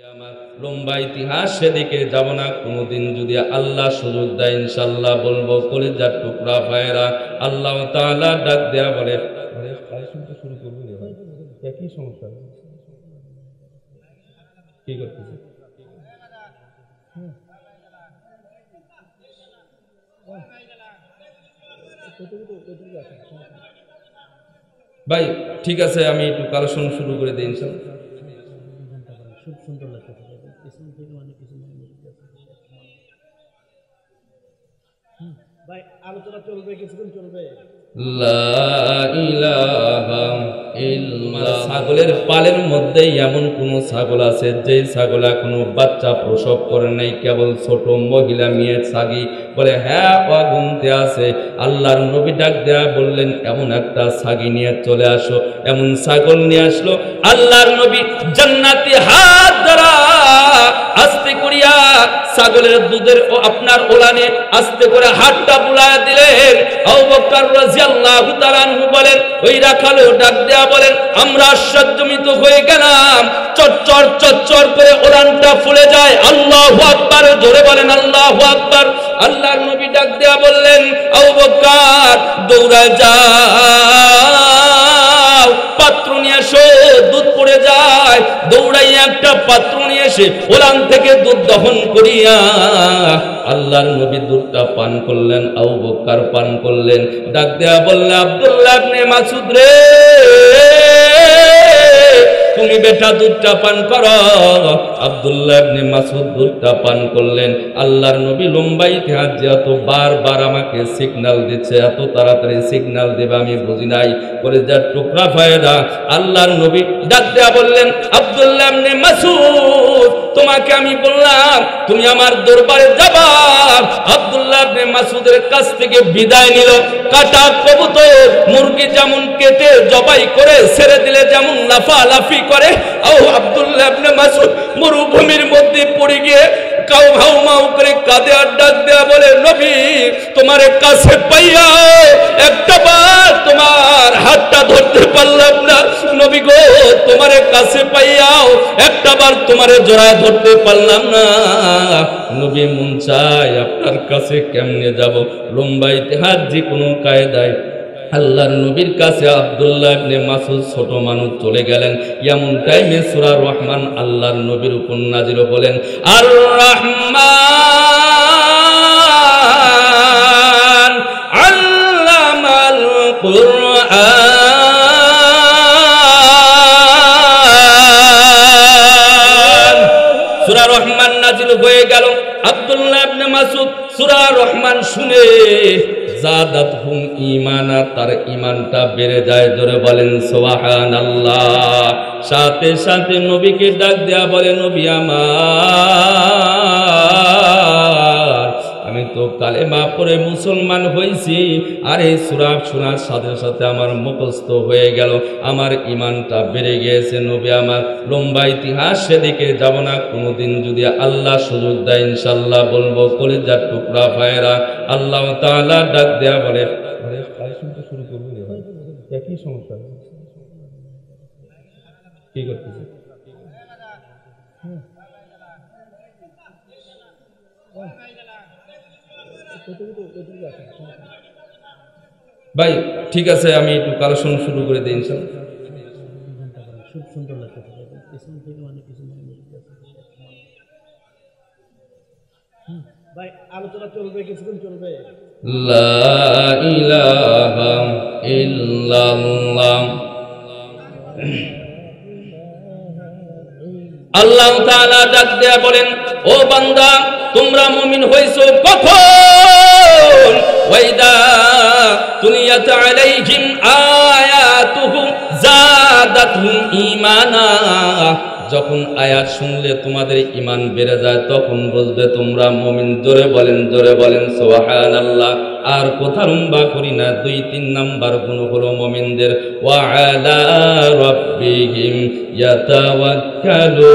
আমার লম্বা ইতিহাস সেদিকে যাব না কোনোদিন, যদি আল্লাহ সুযোগ দেয় ইনশাআল্লাহ বলবো। কলিজার টুকরা ভাইরা, আল্লাহ তাআলা ডাক দেয়া বলে শুরু করবো ভাই, একই সমস্যা কি করতেছে ভাই? ঠিক আছে, আমি একটু কালেকশন শুরু করে দিই ইনশাআল্লাহ। খুব সুন্দর লাগতেছে, পিছন থেকে অনেক কিছু ভাই আলোচনা চলবে, কিছুক্ষণ চলবে। ছাগলের পালের মধ্যে এমন কোন ছাগল আছে যে ছাগল এখনো বাচ্চা প্রসব করে নাই, কেবল ছোট মহিলা মেয়ের ছাগি? বলে হ্যাঁ, গুনতে আছে। আল্লাহর নবী ডাক দেয়া বললেন, এমন একটা ছাগি নিয়ে চলে আসো। এমন ছাগল নিয়ে আসলো। আল্লাহর নবী জান্নাতি হাত দ্বারা আস্তে করিয়া ছাগলের দুধের ও আপনার ওলানে আস্তে করে হাতটা বুলায় দিলেন। আবু বকর রাদিয়াল্লাহু তাআলা আনহু বলেন, ওই রাখালো ডাক দেয়া বলেন, আমরা আশ্চর্যজনিত হয়ে গেলাম। চচ্চর চচ্চর করে ওলানটা ফুলে যায়। আল্লাহু আকবার, জোরে বলেন আল্লাহু আকবার। আল্লাহর নবী ডাক দেয়া বললেন, আবু বকর দৌড়ায় যাও, পাত্র নিয়ে এসো, দুধ পড়ে যায়। দৌড়াইয়া একটা পাত্র নিয়ে এসে ওলান থেকে দুধ দহন করিয়া আল্লাহর নবী দুধটা পান করলেন। আবু বকর পান করলেন। ডাক দেয়া বললেন, আব্দুল্লাহ ইবনে মাসউদ রে, তুমি বেটা দুধটা পান করো। আব্দুল্লাহ ইবনে মাসউদ দুধটা পান করলেন। আল্লাহর নবী লম্বা ইতিহাস যেহেতু বারবার আমাকে সিগন্যাল দিচ্ছে, এত তাড়াতাড়ি সিগন্যাল দেবে আমি বুঝি নাই। করে যার টুকরা ভাইরা, আল্লাহর নবী ডাক দেয়া বললেন, আব্দুল্লাহ ইবনে মাসউদ, তোমাকে আমি বললাম তুমি আমার দরবারে যাবা। আব্দুল্লাহ ইবনে মাসউদের কাছ থেকে বিদায় নিল। কাটা কবুতর মুরগি যেমন কেটে জবাই করে ছেড়ে দিলে যেমন লাফালাফি করে, ও আব্দুল্লাহ ইবনে মাসউদ মরুভূমির মধ্যে পড়ে গিয়ে কাউ হাউ মাউ করে কাঁদে আর ডাক দেয়া বলে, নবী তোমার কাছে পাইয়া একটা বার তোমার হাতটা ধরতে পারলাম না। নবী গো, তোমার কাছে পাইয়াও একটা বার তোমার জড়ায় ধরতে পারলাম না। নবী মন চায় আপনার কাছে কেমনে যাব? লম্বা ইতিহাস যে কোনো কায়দায় আল্লাহর নবীর কাছে আব্দুল্লাহ ইবনে মাসউদ ছোট মানুষ চলে গেলেন। এমন টাইমে সূরা রহমান আল্লাহর নবীর উপর নাজিল হলেন। আর রহমান আল্লামাল কুরআন, সূরা রহমান নাজিল হয়ে গেল। আব্দুল্লাহ ইবনে মাসউদ সূরা রহমান শুনে জাদাতহুম ঈমানা, তার ঈমানটা বেড়ে যায়। জোরে বলেন সুবহানাল্লাহ। সাথে সাথে নবীকে ডাক দেয়া বলে, নবী আমার, আমি তো কালেমা পড়ে মুসলমান হয়েছি, আর এই সূরা শোনার সাথে সাথে আমার মুখস্থ হয়ে গেল, আমার ঈমানটা বেড়ে গিয়েছে। নবী আমার লম্বা ইতিহাস সেদিকে যাব না কোনোদিন, যদি আল্লাহ সুযোগ দেয় ইনশাআল্লাহ বলবো। কলিজার টুকরা ভাইরা, আল্লাহ তাআলা ডাক দেয়া বলে, শুরু করবো ভাই, একই সমস্যা কি করতেছে ভাই? ঠিক আছে, আমি একটু কালেকশন শুরু করে দিই ইনশাআল্লাহ। খুব সুন্দর লাগতেছে, পিছন থেকে অনেক কিছু ভাই আলোচনা চলবে, কিছুক্ষণ চলবে। লা ইলাহা ইল্লাল্লাহ। আল্লাহ তাআলা ডাক দেয়া বলেন, ও বান্দা, তোমরা মুমিন হইছো কখন? ওয়াইদা তুলিয়াত আলাইহিম আয়াতুহু জাদাতুহুম ঈমানা, যখন আয়াত শুনলে তোমাদের ঈমান বেড়ে যায়, তখন বুঝবে তোমরা মুমিন। জোরে বলেন, জোরে বলেন সুবহানাল্লাহ। আর কথা লম্বা করি না, 2-3 নাম্বার গুণ হলো মুমিনদের, ওয়া আলা রাব্বিহিম ইয়াতাওয়াক্কালুন।